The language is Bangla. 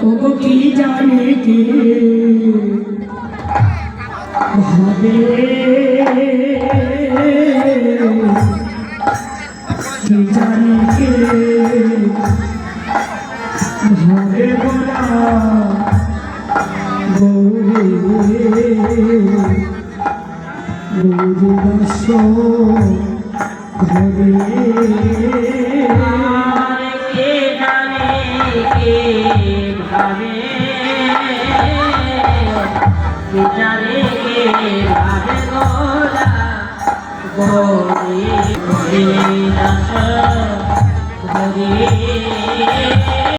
ওগো কি জানে কে ভাবে কি জানে কে ভাবে বলা গৌরী গৌরীবাস ঘরে ভাবে জানে কে ভাবে গোলা গৌরী দাস